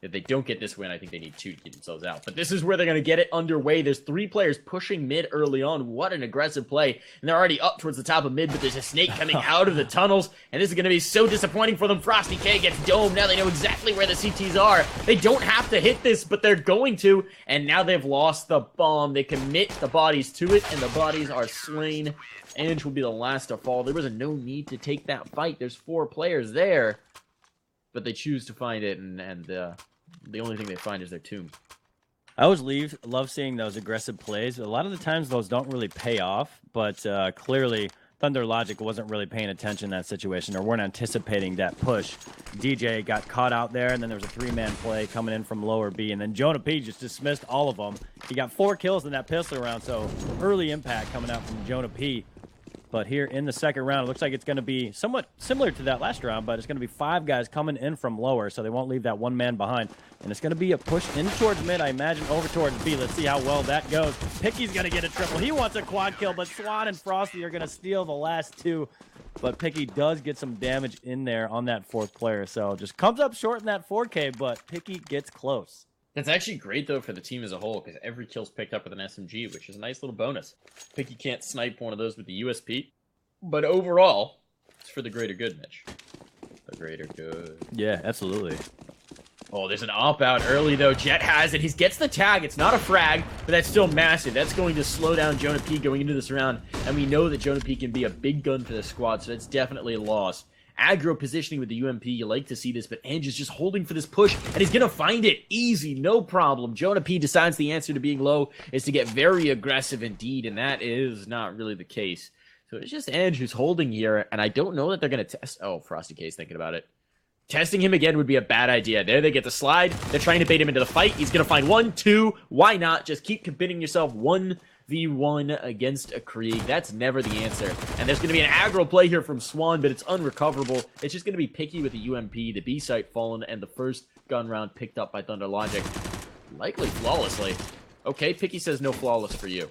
If they don't get this win, I think they need 2 to keep themselves out. But this is where they're going to get it underway. There's 3 players pushing mid early on. What an aggressive play. And they're already up towards the top of mid, but there's a snake coming out of the tunnels. And this is going to be so disappointing for them. Frosty K gets domed. Now they know exactly where the CTs are. They don't have to hit this, but they're going to. And now they've lost the bomb. They commit the bodies to it, and the bodies are slain. Ange will be the last to fall. There was no need to take that fight. There's 4 players there. But they choose to find it, and the only thing they find is their tomb. I always love seeing those aggressive plays. A lot of the times those don't really pay off, but clearly Thunder Logic wasn't really paying attention in that situation or weren't anticipating that push. DJ got caught out there, and then there was a 3-man play coming in from lower B, and then Jonah P just dismissed all of them. He got 4 kills in that pistol round, so early impact coming out from Jonah P. But here in the second round, it looks like it's going to be somewhat similar to that last round, but it's going to be 5 guys coming in from lower, so they won't leave that 1 man behind. And it's going to be a push in towards mid, I imagine, over towards B. Let's see how well that goes. Picky's going to get a triple. He wants a quad kill, but Swan and Frosty are going to steal the last 2. But Picky does get some damage in there on that 4th player, so just comes up short in that 4K, but Picky gets close. That's actually great, though, for the team as a whole, because every kill's picked up with an SMG, which is a nice little bonus. Picky can't snipe one of those with the USP, but overall, it's for the greater good, Mitch. The greater good. Yeah, absolutely. Oh, there's an op-out early, though. Jet has it. He gets the tag. It's not a frag, but that's still massive. That's going to slow down Jonah P going into this round, and we know that Jonah P can be a big gun for the squad, so that's definitely a loss. Aggro positioning with the UMP, you like to see this, but Ange is just holding for this push, and he's going to find it easy, no problem. Jonah P decides the answer to being low is to get very aggressive indeed, and that is not really the case. So it's just Ange who's holding here, and I don't know that they're going to test... Oh, Frosty K's thinking about it. Testing him again would be a bad idea. There they get the slide. They're trying to bait him into the fight. He's going to find 1, 2. Why not? Just keep committing yourself 1v1 against a Krieg. That's never the answer. And there's going to be an aggro play here from Swan, but it's unrecoverable. It's just going to be Picky with the UMP, the B site fallen, and the first gun round picked up by Thunder Logic. Likely flawlessly. Okay, Picky says no flawless for you.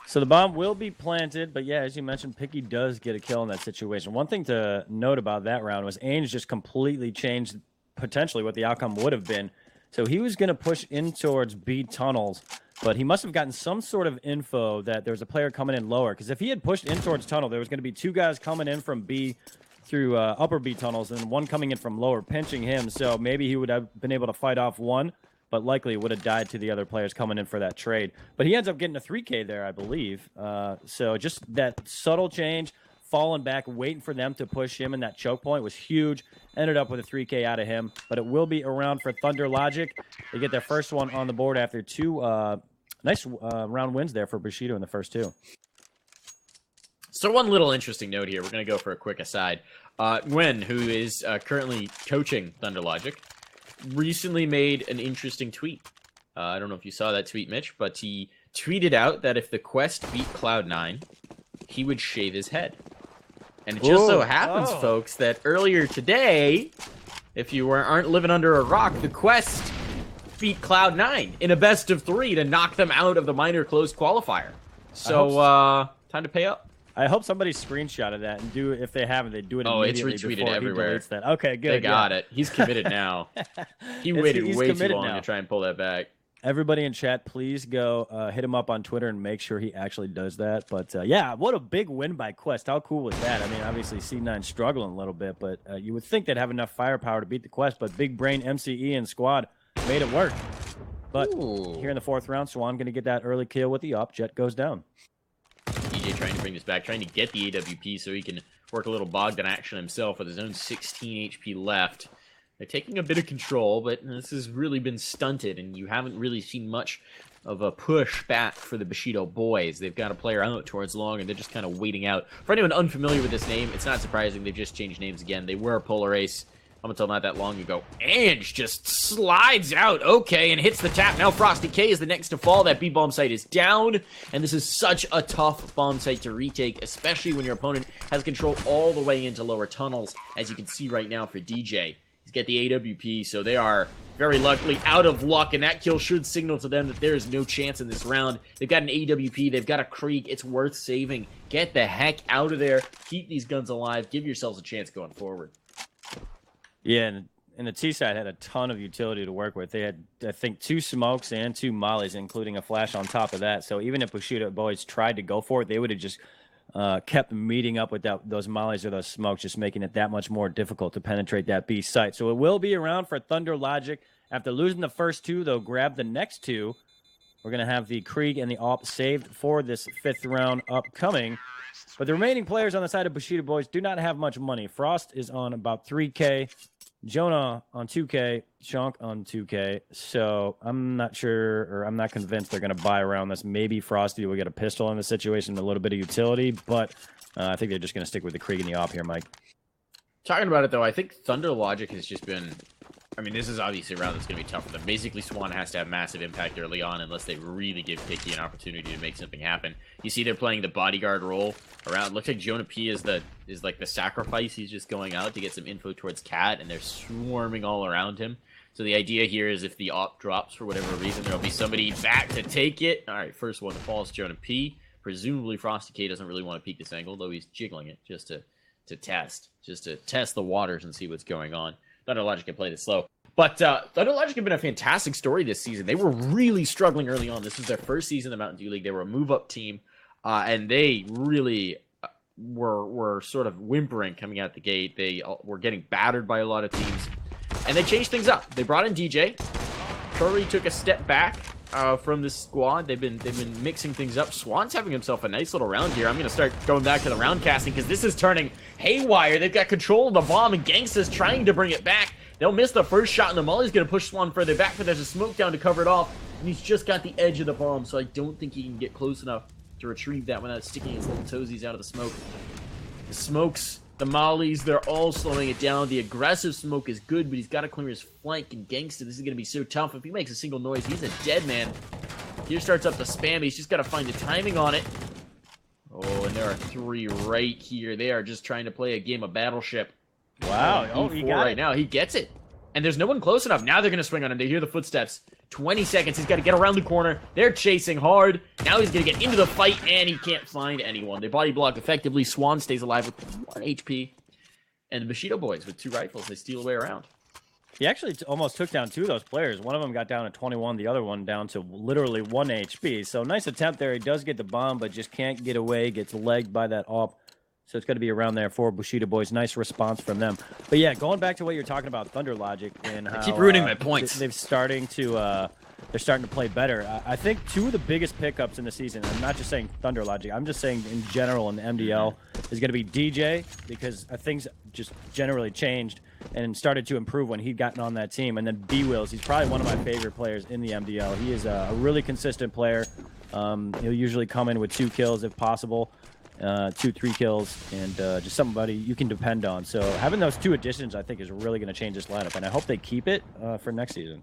So the bomb will be planted, but yeah, as you mentioned, Picky does get a kill in that situation. One thing to note about that round was Ainge just completely changed potentially what the outcome would have been. So he was going to push in towards B tunnels, but he must have gotten some sort of info that there was a player coming in lower. Because if he had pushed in towards tunnel, there was going to be 2 guys coming in from B through upper B tunnels and 1 coming in from lower, pinching him. So maybe he would have been able to fight off 1. But likely would have died to the other players coming in for that trade. But he ends up getting a 3K there, I believe. So just that subtle change, falling back, waiting for them to push him, and that choke point was huge. Ended up with a 3K out of him. But it will be around for Thunder Logic. They get their first one on the board after 2 nice round wins there for Bushido in the first 2. So one little interesting note here. We're going to go for a quick aside. Gwen, who is currently coaching Thunder Logic, recently made an interesting tweet. I don't know if you saw that tweet, Mitch, but he tweeted out that if the Quest beat Cloud9, he would shave his head. And it just so happens, folks, that earlier today, if you aren't living under a rock, the Quest beat Cloud9 in a best of 3 to knock them out of the minor closed qualifier. So, time to pay up. I hope somebody screenshotted that and do it. If they haven't, they do it immediately. It's retweeted before everywhere. He deletes that. Okay, good. They got it. He's committed now. He waited way too long to try and pull that back. Everybody in chat, please go hit him up on Twitter and make sure he actually does that. But yeah, what a big win by Quest. How cool was that? I mean, obviously C9 struggling a little bit, but you would think they'd have enough firepower to beat the Quest, but Big Brain, MCE, and Squad made it work. But here in the 4th round, Swan going to get that early kill with the up. Jet goes down. DJ trying to bring this back, trying to get the AWP so he can work a little Bogdan action himself with his own 16 HP left. They're taking a bit of control, but this has really been stunted, and you haven't really seen much of a push back for the Bushido Boyz. They've got a player out towards long, and they're just kind of waiting out. For anyone unfamiliar with this name, it's not surprising they've just changed names again. They were a Polar Ace up until not that long ago. Ange just slides out, okay, and hits the tap. Now Frosty K is the next to fall. That B-bomb site is down, and this is such a tough bomb site to retake, especially when your opponent has control all the way into lower tunnels, as you can see right now for DJ. He's got the AWP, so they are very luckily out of luck, and that kill should signal to them that there is no chance in this round. They've got an AWP, they've got a Krieg, it's worth saving. Get the heck out of there, keep these guns alive, give yourselves a chance going forward. Yeah, and and the T side had a ton of utility to work with. They had, I think, 2 smokes and 2 mollies, including a flash on top of that. So even if Bushido Boyz tried to go for it, they would have just kept meeting up with those mollies or those smokes, just making it that much more difficult to penetrate that B site. So it will be around for Thunder Logic. After losing the first 2, they'll grab the next 2. We're going to have the Krieg and the AWP saved for this 5th round upcoming. But the remaining players on the side of Bushido Boyz do not have much money. Frost is on about 3K, Jonah on 2K, Shonk on 2K. So I'm not sure, or I'm not convinced they're going to buy around this. Maybe Frosty will get a pistol in the situation, a little bit of utility, but I think they're just going to stick with the Krieg and the AWP here, Mike. Talking about it, though, I think Thunder Logic has just been... I mean, this is obviously a round that's going to be tough for them. Basically, Swan has to have massive impact early on unless they really give Picky an opportunity to make something happen. You see they're playing the bodyguard role around. Looks like Jonah P is like the sacrifice. He's just going out to get some info towards Cat, and they're swarming all around him. So the idea here is if the AWP drops for whatever reason, there'll be somebody back to take it. All right, first one to fall is Jonah P. Presumably, Frosty K doesn't really want to peek this angle, though he's jiggling it just to test the waters and see what's going on. Thunder Logic can play this slow. But Thunder Logic have been a fantastic story this season. They were really struggling early on. This was their first season in the Mountain Dew League. They were a move-up team, and they really were sort of whimpering coming out the gate. They were getting battered by a lot of teams, and they changed things up. They brought in DJ. Curry took a step back from this squad. They've been mixing things up. Swan's having himself a nice little round here. I'm going to start going back to the round casting because this is turning haywire. They've got control of the bomb, and Gangsta's trying to bring it back. They'll miss the first shot, and the Molly's going to push Swan further back, but there's a smoke down to cover it off, and he's just got the edge of the bomb, so I don't think he can get close enough to retrieve that without sticking his little toesies out of the smoke. The smokes, the Mollies, they're all slowing it down. The aggressive smoke is good, but he's got to clear his flank, and Gangsta, this is going to be so tough. If he makes a single noise, he's a dead man. Here starts up the spam. He's just got to find the timing on it. Oh, and there are 3 right here. They are just trying to play a game of Battleship. Wow. Oh, he got right it. now. He gets it. And there's no one close enough. Now they're going to swing on him. They hear the footsteps. 20 seconds. He's got to get around the corner. They're chasing hard. Now he's going to get into the fight, and he can't find anyone. They body block effectively. Swan stays alive with 1 HP. And the Bushido Boyz with 2 rifles. They steal away around. He actually almost took down 2 of those players. One of them got down to 21, the other one down to literally 1 HP. So nice attempt there. He does get the bomb, but just can't get away. Gets legged by that AWP. So it's going to be around there for Bushido Boyz. Nice response from them. But yeah, going back to what you're talking about, Thunder Logic and how I keep ruining my points. They're starting to play better. I think 2 of the biggest pickups in the season. I'm not just saying Thunder Logic. I'm just saying in general in the MDL is going to be DJ because things just generally changed and started to improve when he'd gotten on that team. And then B-Wills. He's probably one of my favorite players in the MDL. He is a really consistent player. He'll usually come in with 2 kills if possible. 2-3 kills, and just somebody you can depend on. So having those 2 additions, I think, is really going to change this lineup, and I hope they keep it for next season.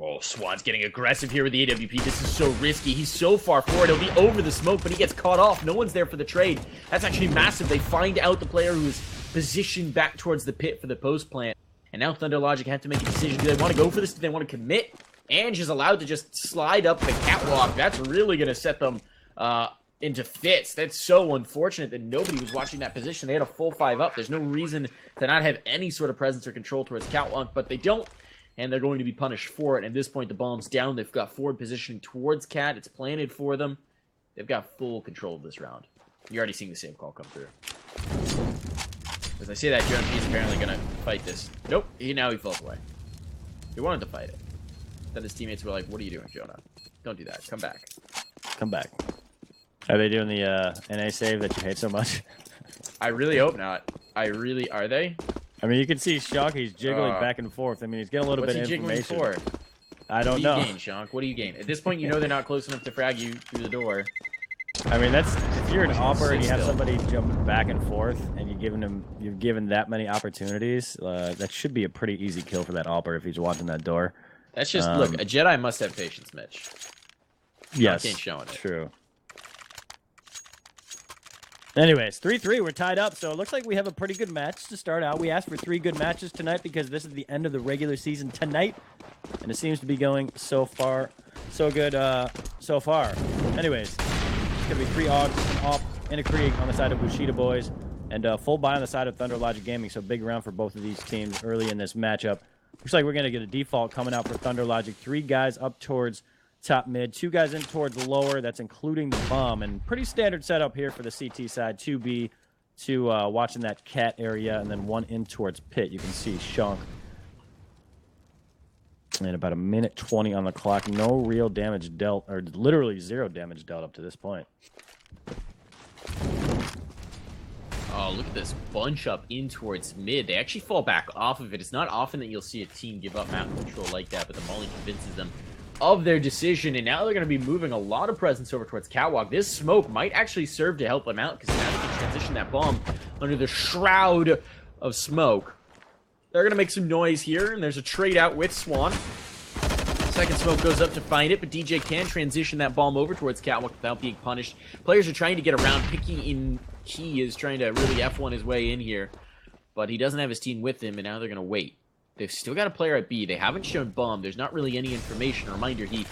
Oh, Swan's getting aggressive here with the AWP. This is so risky. He's so far forward. He'll be over the smoke, but he gets caught off. No one's there for the trade. That's actually massive. They find out the player who's positioned back towards the pit for the post plant, and now Thunder Logic have to make a decision. Do they want to go for this? Do they want to commit? Ange is allowed to just slide up the catwalk. That's really going to set them into fits. That's so unfortunate that nobody was watching that position. They had a full 5 up. There's no reason to not have any sort of presence or control towards catwalk, but they don't, and they're going to be punished for it. At this point, the bomb's down. They've got forward positioning towards Cat. It's planted for them. They've got full control of this round. You're already seeing the same call come through. As I say that, Jonah P is apparently going to fight this. Nope. Now he falls away. He wanted to fight it. Then his teammates were like, what are you doing, Jonah? Don't do that. Come back. Come back. Are they doing the NA save that you hate so much? I really hope not. Are they? I mean, you can see Shonky's jiggling back and forth. I mean, he's getting a little bit of information. What's he jiggling for? I don't know. What do you gain, Shonk? What do you gain? At this point, you know they're not close enough to frag you through the door. I mean, that's if you're an AWPer and you have somebody jumping back and forth, and you've given that many opportunities. That should be a pretty easy kill for that AWPer if he's watching that door. That's just look. A Jedi must have patience, Mitch. Yes, ain't showing it. True. Anyways, 3-3, we're tied up, so it looks like we have a pretty good match to start out. We asked for 3 good matches tonight because this is the end of the regular season tonight, and it seems to be going so far, so good so far. Anyways, it's going to be 3 AUGs, an AWP, and a Krieg on the side of Bushido Boyz, and full buy on the side of Thunder Logic Gaming, so big round for both of these teams early in this matchup. Looks like we're going to get a default coming out for Thunder Logic. 3 guys up towards top mid, 2 guys in towards lower. That's including the bomb. And pretty standard setup here for the CT side. 2B, 2 watching that cat area, and then 1 in towards pit. You can see Shunk. And about 1:20 on the clock. No real damage dealt, or literally 0 damage dealt up to this point. Oh, look at this bunch up in towards mid. They actually fall back off of it. It's not often that you'll see a team give up map control like that, but the Molly convinces them of their decision, and now they're going to be moving a lot of presence over towards Catwalk. This smoke might actually serve to help them out, because now they can transition that bomb under the shroud of smoke. They're going to make some noise here, and there's a trade out with Swan. Second smoke goes up to find it, but DJ can transition that bomb over towards Catwalk without being punished. Players are trying to get around. Picky in Key is trying to really F1 his way in here, but he doesn't have his team with him, and now they're going to wait. They've still got a player at B. They haven't shown Bum. There's not really any information. Reminder, he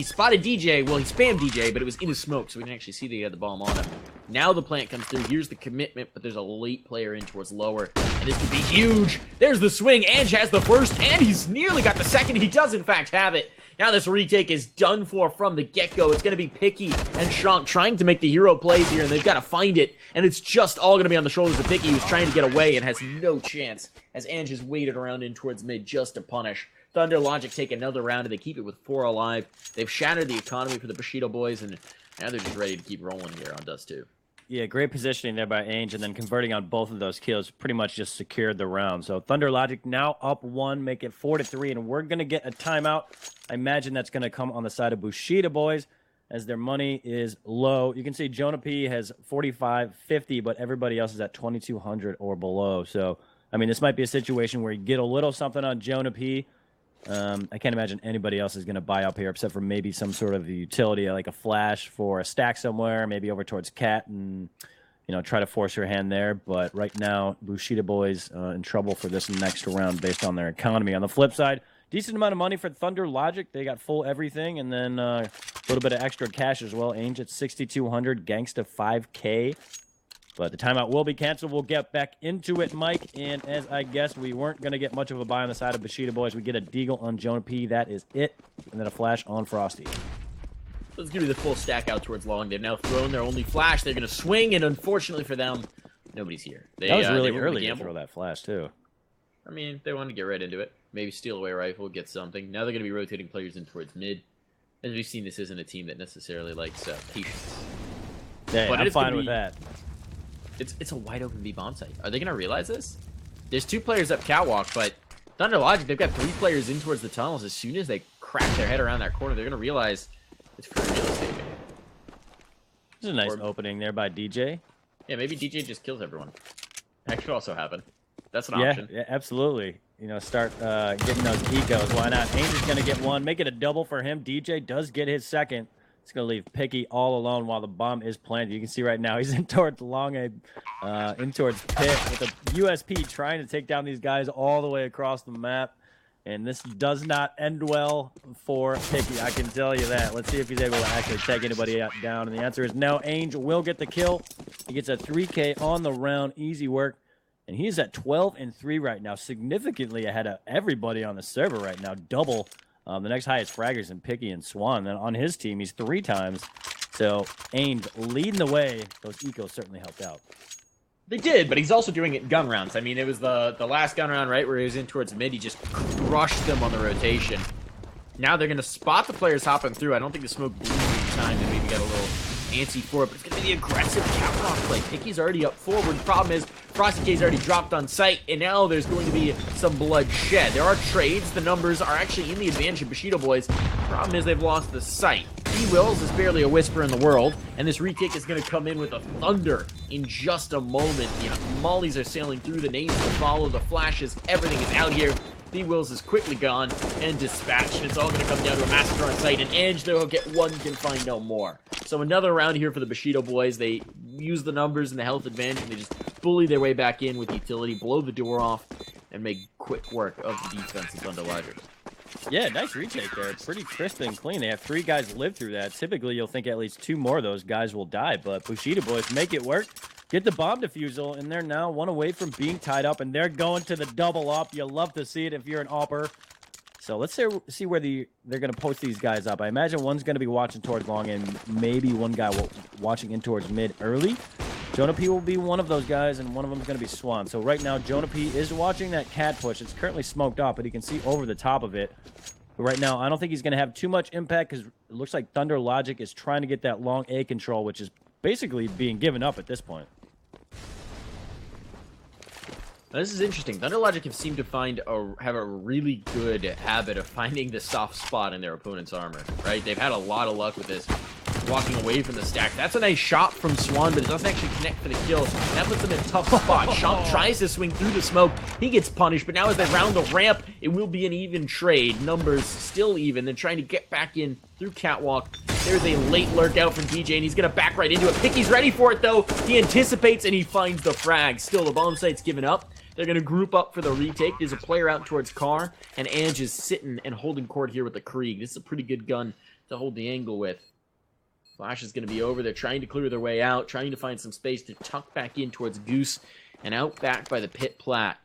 spotted DJ. Well, he spammed DJ, but it was in his smoke, so we didn't actually see that he had the bomb on him. Now the plant comes through. Here's the commitment, but there's a late player in towards lower, and this could be huge. There's the swing. Ange has the first, and he's nearly got the second. He does, in fact, have it. Now this retake is done for from the get-go. It's going to be Picky and Shank trying to make the hero plays here, and they've got to find it. And it's just all going to be on the shoulders of Picky, who's trying to get away and has no chance, as Ange has waited around in towards mid just to punish. Thunder Logic take another round, and they keep it with 4 alive. They've shattered the economy for the Bushido Boys, and now they're just ready to keep rolling here on Dust 2. Yeah, great positioning there by Ainge, and then converting on both of those kills pretty much just secured the round. So Thunder Logic now up 1, make it 4-3, and we're going to get a timeout. I imagine that's going to come on the side of Bushido Boys, as their money is low. You can see Jonah P has 45.50, but everybody else is at 2,200 or below. So, I mean, this might be a situation where you get a little something on Jonah P. I can't imagine anybody else is going to buy up here except for maybe some sort of utility like a flash for a stack somewhere, maybe over towards Cat and, you know, try to force your hand there. But right now, Bushido Boys in trouble for this next round based on their economy. On the flip side, decent amount of money for Thunder Logic. They got full everything, and then a little bit of extra cash as well. Ainge at 6,200, Gangsta 5K. But the timeout will be canceled. We'll get back into it, Mike. And as I guessed, we weren't going to get much of a buy on the side of Bushido Boys. We get a deagle on Jonah P. That is it. And then a flash on Frosty. Let's give you the full stack out towards long. They've now thrown their only flash. They're going to swing, and unfortunately for them, nobody's here. That was really early to throw that flash, too. I mean, they wanted to get right into it. Maybe steal away a rifle, get something. Now they're going to be rotating players in towards mid. As we've seen, this isn't a team that necessarily likes patience. Yeah, but I'm fine with that. It's a wide open B bomb site. Are they going to realize this? There's 2 players up Catwalk, but Thunder Logic, they've got 3 players in towards the tunnels. As soon as they crack their head around that corner, they're going to realize it's free real estate. This is a nice opening there by DJ. Yeah, maybe DJ just kills everyone. That could also happen. That's an option. Yeah, absolutely. You know, start getting those ecos. Why not? Ainge is going to get 1. Make it a double for him. DJ does get his second. It's going to leave Picky all alone while the bomb is planted. You can see right now he's in towards long, in towards pit with a USP trying to take down these guys all the way across the map. And this does not end well for Picky, I can tell you that. Let's see if he's able to actually take anybody down. And the answer is no. Ainge will get the kill. He gets a 3K on the round. Easy work. And he's at 12-3 right now, significantly ahead of everybody on the server right now. Double. The next highest fraggers in Picky and Swan. Then on his team, he's 3 times. So Ainge leading the way. Those ecos certainly helped out. They did, but he's also doing it in gun rounds. I mean, it was the last gun round, right, where he was in towards mid. He just crushed them on the rotation. Now they're going to spot the players hopping through. I don't think the smoke blew each time. They maybe got a little antsy for it, but it's going to be the aggressive Catwalk play. Picky's already up forward. The problem is Frosty K's already dropped on site, and now there's going to be some bloodshed. There are trades. The numbers are actually in the advantage of Bushido Boys. The problem is they've lost the sight. Wills is barely a whisper in the world, and this retake is going to come in with a thunder in just a moment. You know, mollies are sailing through, the names to follow, the flashes, everything is out here. B-Wills is quickly gone and dispatched. It's all going to come down to a massacre on site, and Ange, they'll get 1, can find no more. So another round here for the Bushido Boys. They use the numbers and the health advantage, and they just bully their way back in with utility, blow the door off, and make quick work of the defense of Thunder Logic. Yeah, nice retake there. Pretty crisp and clean. They have 3 guys live through that. Typically, you'll think at least 2 more of those guys will die, but Bushido Boys make it work. get the bomb defusal in there now. One away from being tied up, and they're going to the double up. You love to see it if you're an upper. So let's see where they're going to post these guys up. I imagine one's going to be watching towards long, and maybe one guy watching in towards mid early. Jonah P will be one of those guys, and one of them is going to be Swan. So right now, Jonah P is watching that cat push. It's currently smoked up, but he can see over the top of it. But right now, I don't think he's going to have too much impact because it looks like Thunder Logic is trying to get that long A control, which is basically being given up at this point. Now, this is interesting. Thunder Logic have seemed to have a really good habit of finding the soft spot in their opponent's armor, right? They've had a lot of luck with this, walking away from the stack. That's a nice shot from Swan, but it doesn't actually connect for the kill. That puts them in a tough spot. Chomp tries to swing through the smoke. He gets punished, but now as they round the ramp, it will be an even trade. Numbers still even. They're trying to get back in through Catwalk. There's a late lurk out from DJ, and he's going to back right into it. Picky's ready for it, though. He anticipates, and he finds the frag. Still, the bomb site's given up. They're going to group up for the retake. There's a player out towards Carr, and Ange is sitting and holding court here with the Krieg. This is a pretty good gun to hold the angle with. Flash is going to be over. They're trying to clear their way out, trying to find some space to tuck back in towards Goose, and out back by the Pit Plat.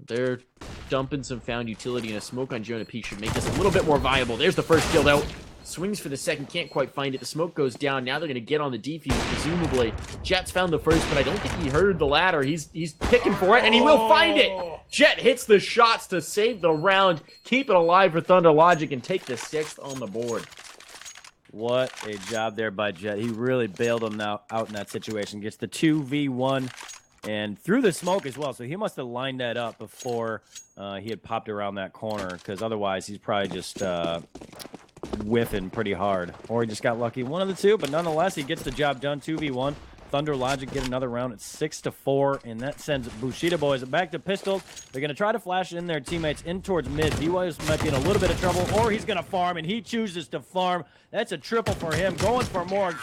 They're dumping some found utility, and a smoke on Jonah P should make this a little bit more viable. There's the first kill, though. Swings for the second, can't quite find it. The smoke goes down. Now they're going to get on the defuse, presumably. Jet's found the first, but I don't think he heard the ladder. He's picking for it, and he will find it. Jet hits the shots to save the round, keep it alive for Thunder Logic, and take the 6th on the board. What a job there by Jet. He really bailed him out in that situation. Gets the 2v1 and through the smoke as well. So he must have lined that up before he had popped around that corner, because otherwise he's probably just whiffing pretty hard. Or he just got lucky. One of the two, but nonetheless, he gets the job done. 2v1. Thunder Logic get another round at 6-4, and that sends Bushido Boyz back to pistols. They're going to try to flash in their teammates in towards mid. BYS might be in a little bit of trouble, or he's going to farm, and he chooses to farm. That's a triple for him, going for more.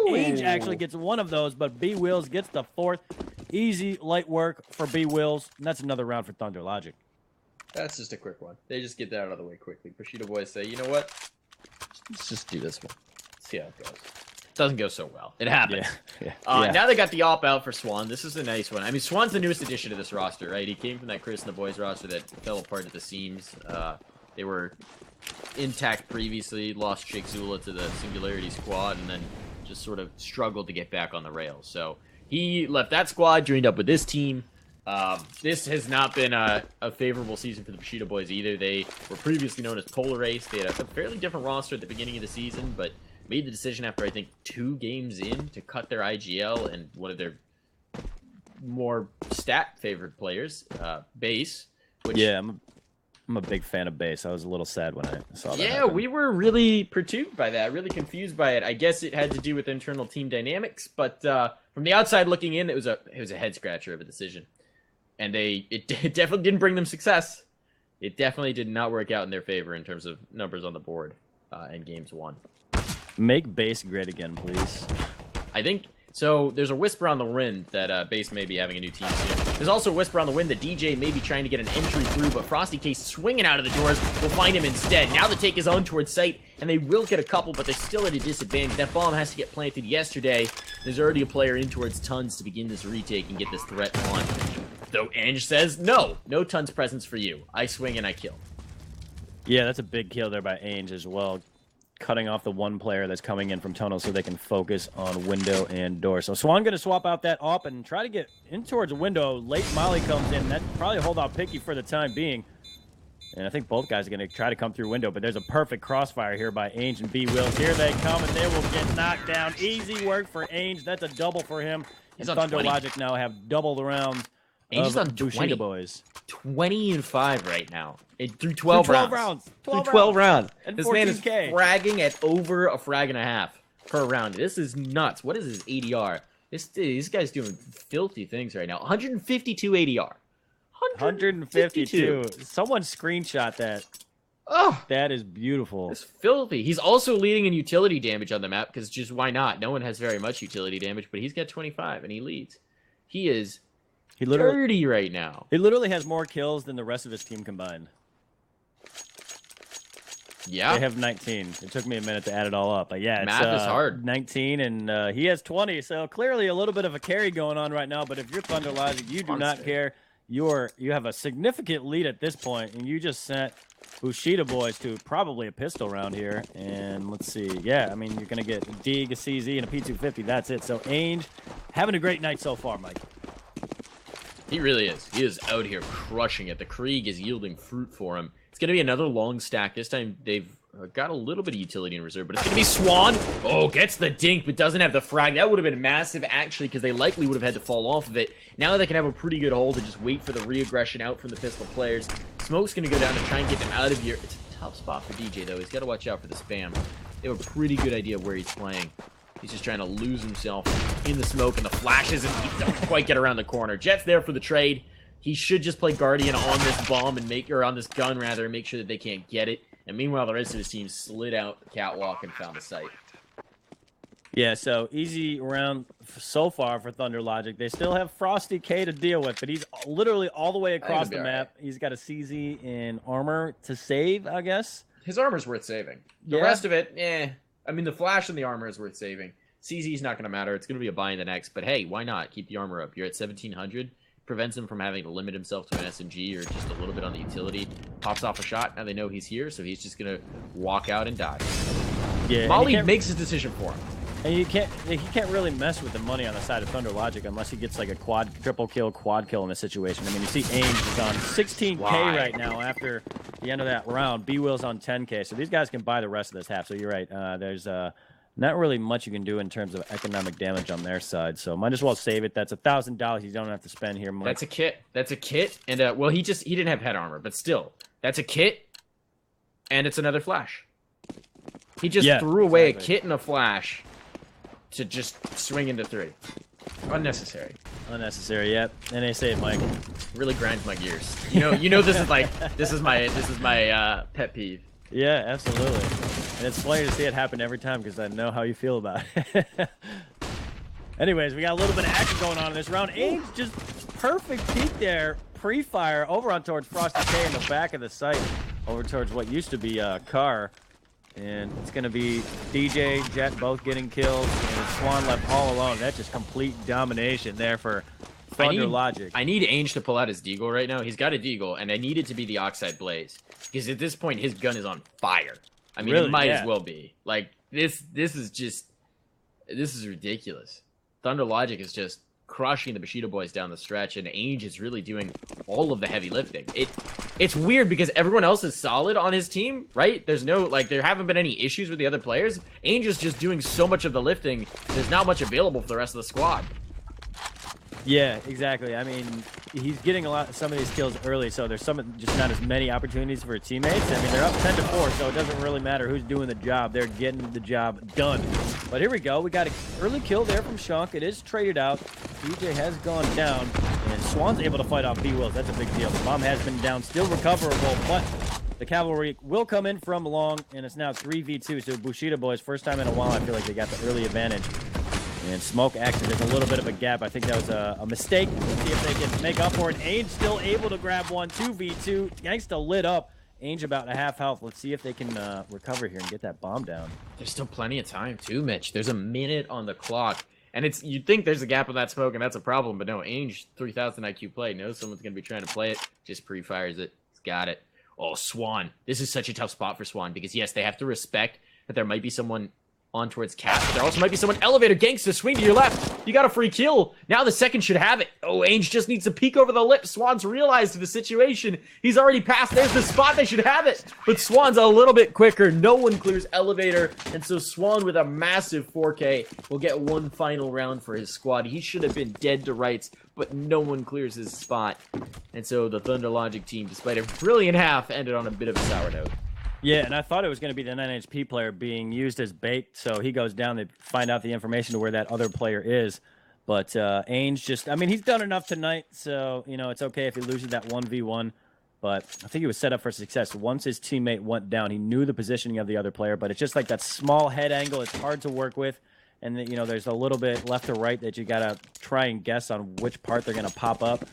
Age actually gets one of those, but B-Wills gets the 4th. Easy, light work for B-Wills, and that's another round for Thunder Logic. That's just a quick one. They just get that out of the way quickly. Bushido Boyz say, you know what? Let's just do this one. See how it goes. Doesn't go so well. It happens. Yeah. Now they got the op out for Swan. This is a nice one. I mean, Swan's the newest addition to this roster, right? He came from that Chris and the Boys roster that fell apart at the seams. They were intact previously, lost Jake Zula to the Singularity squad, and then just sort of struggled to get back on the rails. So he left that squad, joined up with this team. This has not been a favorable season for the Bushido Boyz either. They were previously known as Polar Ace. They had a fairly different roster at the beginning of the season, but made the decision after, I think, 2 games in to cut their IGL and one of their more stat-favored players, Base. Which, yeah, I'm a big fan of Base. I was a little sad when I saw that. Yeah, happen. we were really perturbed by that, really confused by it. I guess it had to do with internal team dynamics, but from the outside looking in, it was a head-scratcher of a decision. And it definitely didn't bring them success. It definitely did not work out in their favor in terms of numbers on the board in games won. Make Base great again, please. I think so. There's a whisper on the wind that Base may be having a new team soon. There's also a whisper on the wind that DJ may be trying to get an entry through, but Frosty Case swinging out of the doors will find him instead. Now the take is on towards site, and they will get a couple, but they're still at a disadvantage. That bomb has to get planted yesterday. There's already a player in towards Tons to begin this retake and get this threat on. Though Ange says, no Tons presence for you. I swing and I kill. Yeah, that's a big kill there by Ange as well. Cutting off the one player that's coming in from tunnel so they can focus on window and door. So Swan going to swap out that op and try to get in towards a window. Late Molly comes in. That probably hold out Picky for the time being. And I think both guys are going to try to come through window, but there's a perfect crossfire here by Ainge and B-Wills. Here they come, and they will get knocked down. Easy work for Ainge. That's a double for him. And Thunder Logic now have double the rounds of Bushido Boyz. 20-5 right now. Through 12 rounds. Through 12 rounds. And this 14K. man is fragging at over a frag and a half per round. This is nuts. What is his ADR? This guy's doing filthy things right now. 152 ADR. 152. Someone screenshot that. Oh, that is beautiful. It's filthy. He's also leading in utility damage on the map because just why not? No one has very much utility damage, but he's got 25 and he leads. He is dirty right now. He literally has more kills than the rest of his team combined. Yeah. They have 19. It took me a minute to add it all up. But yeah, it's Math is hard. 19, and he has 20. So clearly a little bit of a carry going on right now. But if you're Thunder Logic, you do not care. You have a significant lead at this point, and you just sent Bushido Boyz to probably a pistol round here. And let's see. Yeah, I mean, you're going to get a Deeg, a CZ, and a P250. That's it. So Ainge having a great night so far, Mike. He really is. He is out here crushing it. The Krieg is yielding fruit for him. It's going to be another long stack. This time they've got a little bit of utility in reserve, but it's going to be Swan. Oh, gets the dink, but doesn't have the frag. That would have been massive, actually, because they likely would have had to fall off of it. Now they can have a pretty good hold and just wait for the re-aggression out from the pistol players. Smoke's going to go down to try and get them out of here. It's a tough spot for DJ, though. He's got to watch out for the spam. They have a pretty good idea of where he's playing. He's just trying to lose himself in the smoke and the flashes, and he doesn't quite get around the corner. Jet's there for the trade. He should just play Guardian on this bomb and or on this gun, rather, and make sure that they can't get it. And meanwhile, the rest of his team slid out the catwalk and found the site. Yeah, so easy round so far for Thunder Logic. They still have Frosty K to deal with, but he's literally all the way across the map. Right. He's got a CZ in armor to save, I guess. His armor's worth saving. The rest of it, I mean, the flash and the armor is worth saving. CZ's not going to matter. It's going to be a buy in the next. But hey, why not? Keep the armor up. You're at 1,700. Prevents him from having to limit himself to an SMG or just a little bit on the utility. Pops off a shot. Now they know he's here, so he's just going to walk out and die. Yeah, Molly makes his decision for him. And he can't really mess with the money on the side of Thunder Logic unless he gets like a triple kill, quad kill in this situation. I mean, you see Ainge is on 16K right now after the end of that round. B-Will's on 10K, so these guys can buy the rest of this half. So you're right. There's not really much you can do in terms of economic damage on their side. So might as well save it. That's $1,000 you don't have to spend here, Mike. That's a kit. That's a kit. And well, he didn't have head armor, but still, that's a kit, and it's another flash. He just threw away a kit and a flash to just swing into 3. Unnecessary. Unnecessary, yep. NSA, Mike. Really grinds my gears. You know this is my pet peeve. Yeah, absolutely. And it's funny to see it happen every time because I know how you feel about it. Anyways, we got a little bit of action going on in this round. Ainge just perfect peek there. Pre-fire over on towards Frosty K in the back of the site. Over towards what used to be a car. And it's going to be DJ, Jet both getting killed, and Swan left all alone. That's just complete domination there for Thunder Logic. I need Ainge to pull out his deagle right now. He's got a deagle, and I need it to be the Oxide Blaze. Because at this point, his gun is on fire. I mean, it might as well be. Like, this is ridiculous. Thunder Logic is just crushing the Bushido Boyz down the stretch, and Ainge is really doing all of the heavy lifting. It's weird because everyone else is solid on his team, right? There's there haven't been any issues with the other players. Ainge is just doing so much of the lifting. There's not much available for the rest of the squad. Yeah, exactly. I mean, he's getting some of these kills early, so there's just not as many opportunities for teammates. I mean, they're up 10-4, so it doesn't really matter who's doing the job. They're getting the job done. But here we go. We got an early kill there from Shunk. It is traded out. DJ has gone down, and Swan's able to fight off B-Wills. That's a big deal. The bomb has been down, still recoverable, but the cavalry will come in from long, and it's now 3v2. So Bushido Boyz, first time in a while, I feel like they got the early advantage. And Smoke actually, there's a little bit of a gap. I think that was a mistake. Let's see if they can make up for it. Ainge still able to grab one, 2v2. Gangsta lit up. Ainge about a half health. Let's see if they can recover here and get that bomb down. There's still plenty of time too, Mitch. There's a minute on the clock. And you'd think there's a gap in that smoke, and that's a problem. But no, Ainge, 3,000 IQ play, knows someone's going to be trying to play it. Just pre-fires it. He's got it. Oh, Swan. This is such a tough spot for Swan because, yes, they have to respect that there might be someone on towards Cat. There also might be someone elevator. Gangsta, swing to your left. You got a free kill. Now the second should have it. Oh, Ainge just needs to peek over the lip. Swan's realized the situation. He's already passed. There's the spot. They should have it. But Swan's a little bit quicker. No one clears elevator. And so Swan with a massive 4K will get one final round for his squad. He should have been dead to rights, but no one clears his spot. And so the Thunder Logic team, despite a brilliant half, ended on a bit of a sour note. Yeah, and I thought it was going to be the 9HP player being used as bait, so he goes down to find out the information to where that other player is. But Ainge just, I mean, he's done enough tonight, so, it's okay if he loses that 1v1. But I think he was set up for success. Once his teammate went down, he knew the positioning of the other player, but it's just like that small head angle. It's hard to work with. And, there's a little bit left or right that you got to try and guess on which part they're going to pop up.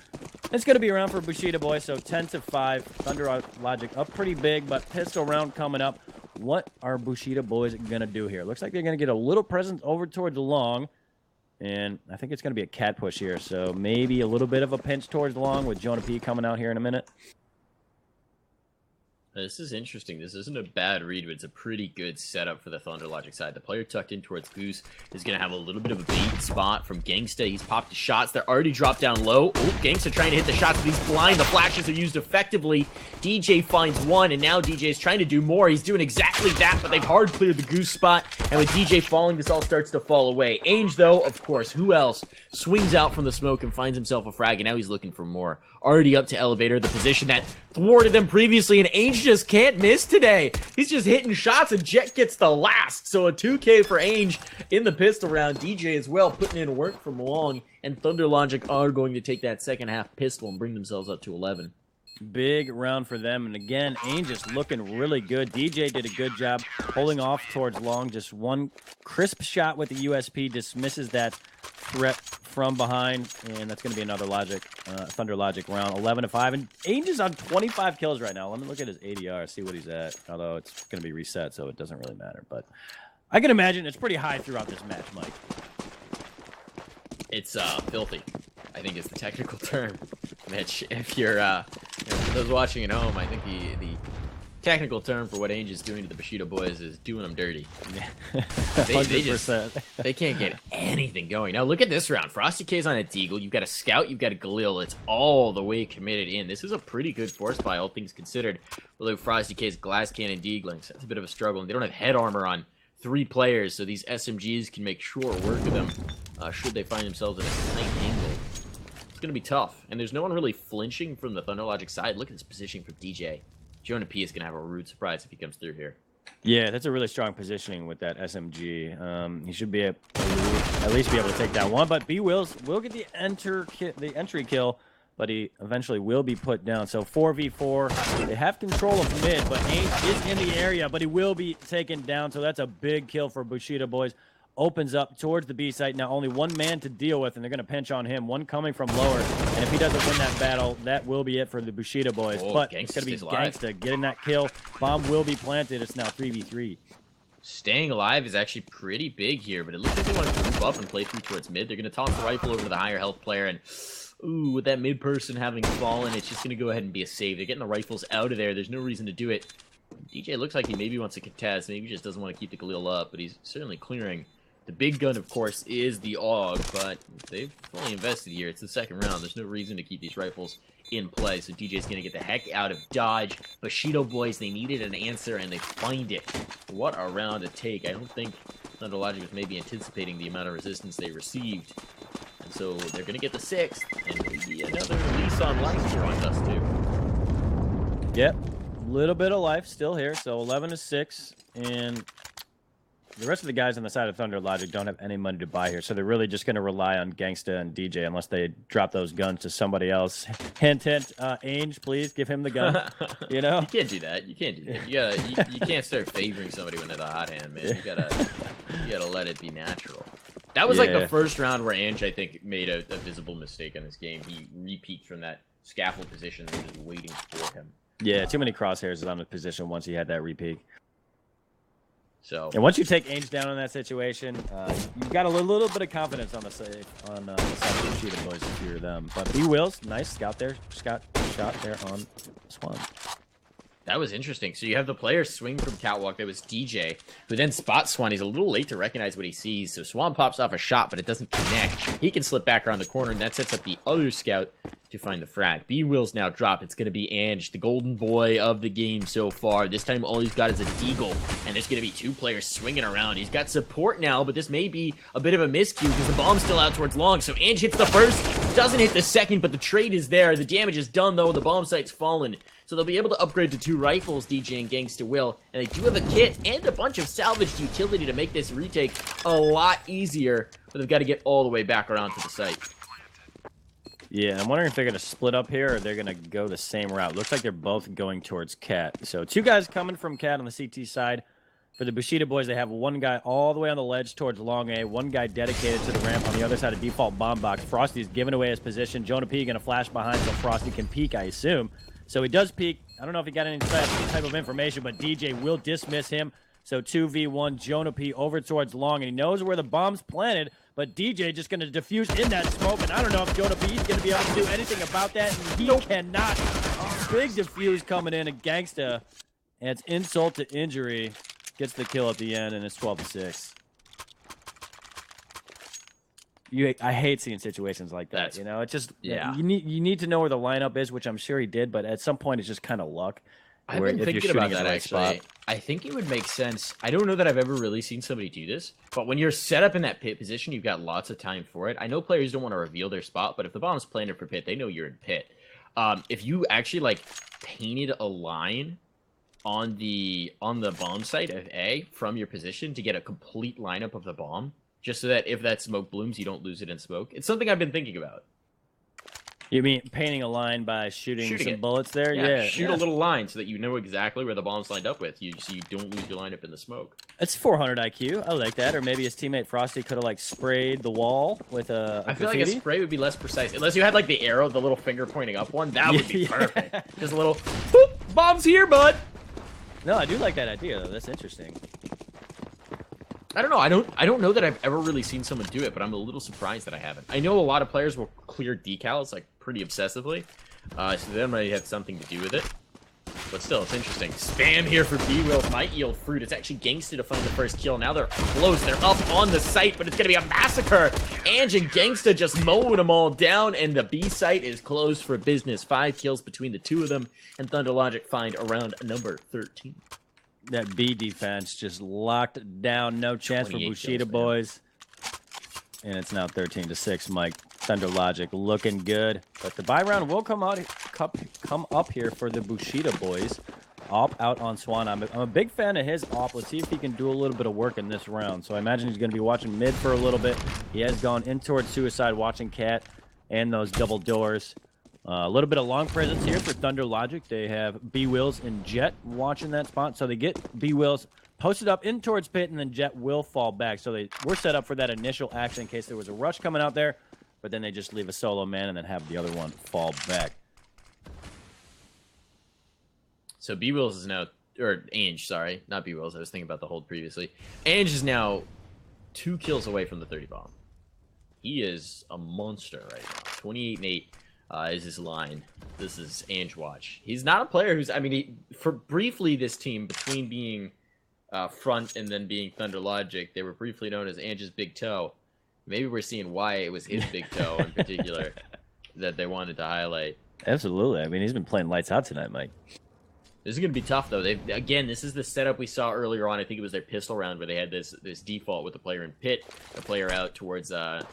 It's going to be around for Bushido Boyz, so 10-5. Thunder Logic up pretty big, but pistol round coming up. what are Bushido Boyz going to do here? Looks like they're going to get a little presence over towards long. And I think it's going to be a cat push here. So maybe a little bit of a pinch towards long with Jonah P coming out here in a minute. This is interesting. This isn't a bad read, but it's a pretty good setup for the Thunder Logic side. The player tucked in towards Goose is going to have a little bit of a bait spot from Gangsta. He's popped the shots. They're already dropped down low. Oh, Gangsta trying to hit the shots, but he's blind. The flashes are used effectively. DJ finds one, and now DJ is trying to do more. He's doing exactly that, but they've hard cleared the Goose spot, and with DJ falling, this all starts to fall away. Ainge, though, of course, who else, swings out from the smoke and finds himself a frag, and now he's looking for more. Already up to Elevator, the position that thwarted them previously, and Ainge just can't miss today. He's just hitting shots, and Jet gets the last. So a 2K for Ainge in the pistol round. DJ as well putting in work from long, and Thunder Logic are going to take that second half pistol and bring themselves up to 11. Big round for them, and again, Ainge is looking really good. DJ did a good job holding off towards long. Just one crisp shot with the USP dismisses that threat from behind, and that's going to be another Thunder Logic round, 11-5. And Ainge is on 25 kills right now. Let me look at his ADR, see what he's at. Although it's going to be reset, so it doesn't really matter. But I can imagine it's pretty high throughout this match, Mike. It's filthy, I think is the technical term, Mitch. If you're for those watching at home, I think the technical term for what Ainge is doing to the Bushido Boyz is doing them dirty. They can't get anything going. Now look at this round. Frosty K's on a Deagle. You've got a Scout. You've got a Galil. It's all the way committed in. This is a pretty good force buy, all things considered. Although Frosty K's Glass Cannon Deaglings, that's a bit of a struggle. And they don't have head armor on 3 players, so these SMGs can make short work of them should they find themselves in a tight angle. It's going to be tough. And there's no one really flinching from the Thunder Logic side. Look at this positioning from DJ. Jonah P is going to have a rude surprise if he comes through here. Yeah, that's a really strong positioning with that SMG. He should be at least be able to take that one, but B will get the entry kill, but he eventually will be put down. So 4v4, they have control of mid, but Ainge is in the area, but he will be taken down. So that's a big kill for Bushido Boyz. Opens up towards the B site. Now only one man to deal with, and they're going to pinch on him. One coming from lower, and if he doesn't win that battle, that will be it for the Bushido Boyz. Oh, but it's going to be Gangsta getting that kill. Bomb will be planted. It's now 3v3. Staying alive is actually pretty big here, but it looks like they want to group up and play through towards mid. They're going to toss the rifle over to the higher health player, and ooh, with that mid person having fallen, it's just going to go ahead and be a save. They're getting the rifles out of there. There's no reason to do it. DJ looks like he maybe wants to contest. Maybe he just doesn't want to keep the Galil up, but he's certainly clearing. The big gun, of course, is the AUG, but they've fully invested here. It's the second round. There's no reason to keep these rifles in play, so DJ's going to get the heck out of dodge. Bushido Boyz, they needed an answer, and they find it. What a round to take. I don't think Thunder Logic was maybe anticipating the amount of resistance they received. And so they're going to get the 6th, and maybe another release on life here on Dust 2. Yep, little bit of life still here, so 11-6, and the rest of the guys on the side of Thunder Logic don't have any money to buy here, so they're really just going to rely on Gangsta and DJ unless they drop those guns to somebody else. Hint, hint, Ainge, please give him the gun. You know? You can't do that. You can't do that. You can't start favoring somebody when they're the hot hand, man. You gotta let it be natural. That was like the first round where Ainge, I think, made a visible mistake in this game. He re-peeked from that scaffold position and was waiting for him. Yeah, too many crosshairs on the position once he had that re-peek. So, and once you take Ainge down in that situation, you've got a little bit of confidence on the side of the Bushido Boyz if you're them. But B Wills, nice scout there, shot there on Swan. That was interesting. So you have the player swing from Catwalk. That was DJ, who then spots Swan. He's a little late to recognize what he sees. So Swan pops off a shot, but it doesn't connect. He can slip back around the corner, and that sets up the other scout to find the frag. B-Will's now dropped. It's going to be Ainge, the golden boy of the game so far. This time all he's got is a Deagle, and there's going to be 2 players swinging around. He's got support now, but this may be a bit of a miscue because the bomb's still out towards long. So Ainge hits the first, doesn't hit the second, but the trade is there. The damage is done, though. The bomb site's fallen. So they'll be able to upgrade to 2 rifles, DJ and Gangsta will. And they do have a kit and a bunch of salvaged utility to make this retake a lot easier. But they've got to get all the way back around to the site. Yeah, I'm wondering if they're going to split up here or they're going to go the same route. Looks like they're both going towards Cat. So 2 guys coming from Cat on the CT side. For the Bushido Boyz, they have 1 guy all the way on the ledge towards long A, 1 guy dedicated to the ramp on the other side of default bomb box. Frosty's giving away his position. Jonah P going to flash behind so Frosty can peek, I assume. So he does peek. I don't know if he got any type of information, but DJ will dismiss him. So 2v1, Jonah P over towards long, and he knows where the bomb's planted, but DJ just going to defuse in that smoke, and I don't know if Jonah P is going to be able to do anything about that, and he cannot. Big defuse coming in, a Gangsta, and it's insult to injury. Gets the kill at the end, and it's 12-6. I hate seeing situations like that. You know, it's just you need to know where the lineup is, which I'm sure he did, but at some point it's just kind of luck. I've been thinking about that actually. I think it would make sense. I don't know that I've ever really seen somebody do this, but when you're set up in that pit position, you've got lots of time for it. I know players don't want to reveal their spot, but if the bomb's planted for pit, they know you're in pit. If you actually like painted a line on the bomb site of A from your position to get a complete lineup of the bomb, just so that if that smoke blooms, you don't lose it in smoke. It's something I've been thinking about. You mean painting a line by shooting some bullets there? Yeah, shoot a little line so that you know exactly where the bomb's lined up with, so you don't lose your lineup in the smoke. It's 400 IQ. I like that. Or maybe his teammate Frosty could have like sprayed the wall with a I feel graffiti. like a spray would be less precise. Unless you had like the arrow, the little finger pointing up one. That would be perfect. Just a little, boop, bomb's here, bud. No, I do like that idea, though. That's interesting. I don't know. I don't know that I've ever really seen someone do it, but I'm a little surprised that I haven't. I know a lot of players will clear decals like pretty obsessively, so that might have something to do with it. But still, it's interesting. Spam here for B-Will might yield fruit. It's actually Gangsta to find the first kill. Now they're close. They're up on the site, but it's going to be a massacre. Ange and Gangsta just mowing them all down, and the B site is closed for business. 5 kills between the two of them, and Thunder Logic find around number 13. That B defense just locked down. No chance for Bushido Boyz. And it's now 13-6, Mike. Thunder Logic looking good. But the buy round will come up here for the Bushido Boyz. Op out on Swan. I'm a big fan of his op. Let's see if he can do a little bit of work in this round. So I imagine he's going to be watching mid for a little bit. He has gone in towards Suicide, watching Cat and those double doors. A little bit of long presence here for Thunder Logic. They have B-Wills and Jet watching that spot. So they get B-Wills posted up in towards pit, and then Jet will fall back. So they were set up for that initial action in case there was a rush coming out there. But then they just leave a solo man and then have the other one fall back. So B-Wills is now, or Ange, sorry, not B-Wills. I was thinking about the hold previously. Ange is now 2 kills away from the 30 bomb. He is a monster right now. 28-8. Is his line. This is Ange watch. He's not a player who's, I mean, for briefly this team, between being front and then being Thunder Logic, they were briefly known as Ange's big toe. Maybe we're seeing why it was his big toe in particular that they wanted to highlight. Absolutely. I mean, he's been playing lights out tonight, Mike. This is going to be tough, though. Again, this is the setup we saw earlier on. I think it was their pistol round where they had this default with the player in pit, the player out towards the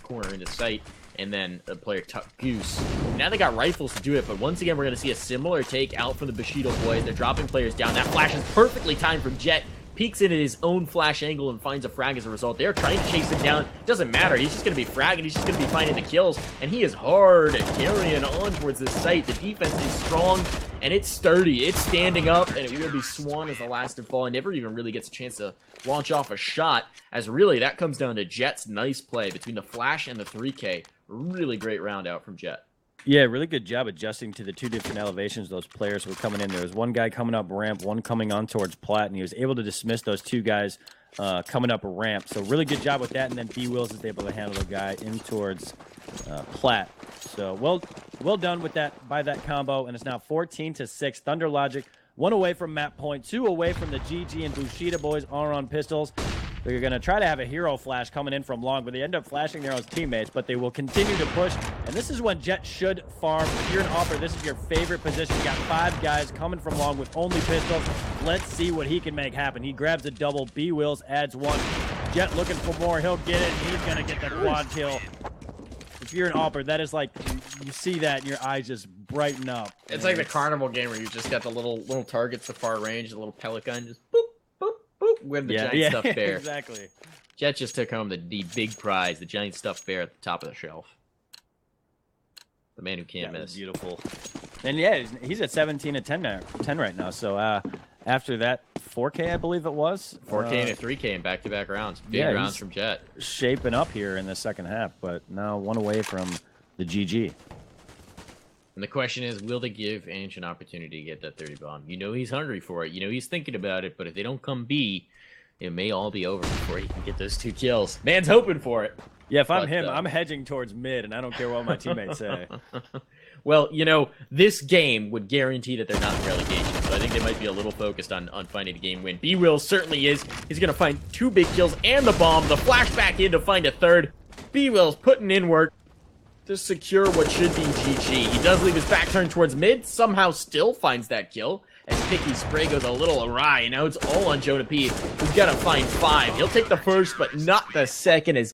corner into sight, and then a player tuck goose. Now they got rifles to do it, but once again, we're going to see a similar take out from the Bushido Boyz. They're dropping players down. That flash is perfectly timed from Jet. Peeks in at his own flash angle and finds a frag as a result. They're trying to chase him down. Doesn't matter. He's just going to be fragging. He's just going to be finding the kills. And he is hard at carrying on towards this site. The defense is strong, and it's sturdy. It's standing up, and it will be Swan as the last to fall. And never even really gets a chance to launch off a shot, as really that comes down to Jet's nice play between the flash and the 3K. Really great round out from Jet. Yeah, really good job adjusting to the 2 different elevations those players were coming in. There was one guy coming up ramp, one coming on towards Plat, and he was able to dismiss those 2 guys coming up a ramp. So really good job with that, and then B-Wills is able to handle the guy in towards Plat. So well done with that by that combo, and it's now 14-6. Thunder Logic, 1 away from map point, 2 away from the GG, and Bushido Boyz are on pistols. They're going to try to have a hero flash coming in from long, but they end up flashing their own teammates, but they will continue to push, and this is when Jet should farm. If you're an offer, this is your favorite position. You got 5 guys coming from long with only pistols. Let's see what he can make happen. He grabs a double. B-Wills adds 1. Jet looking for more. He'll get it. He's going to get the quad kill. If you're an offer, that is like, you see that and your eyes just brighten up. It's like the carnival game where you just got the little targets to far range, the little pellet gun, just boop, boop, boop, with the giant stuffed bear. Exactly. Jet just took home the big prize, the giant stuffed bear at the top of the shelf. The man who can't miss. Beautiful. And yeah, he's at 17-10 right now. So after that 4K, I believe it was. 4K and a 3K in back-to-back rounds. Big rounds from Jet. Shaping up here in the second half, but now 1 away from the GG. And the question is, will they give Ange an opportunity to get that 30 bomb? You know he's hungry for it. You know he's thinking about it. But if they don't come B, it may all be over before he can get those 2 kills. Man's hoping for it. Yeah, if I'm him, I'm hedging towards mid, and I don't care what my teammates say. Well, you know, this game would guarantee that they're not in relegation, so I think they might be a little focused on finding a game win. B-Will certainly is. He's going to find 2 big kills and the bomb. The flashback in to find a third. B-Will's putting in work to secure what should be GG. He does leave his back turn towards mid, somehow still finds that kill, as Picky's spray goes a little awry, and now it's all on Jonah P, who's got to find 5. He'll take the first, but not the second, as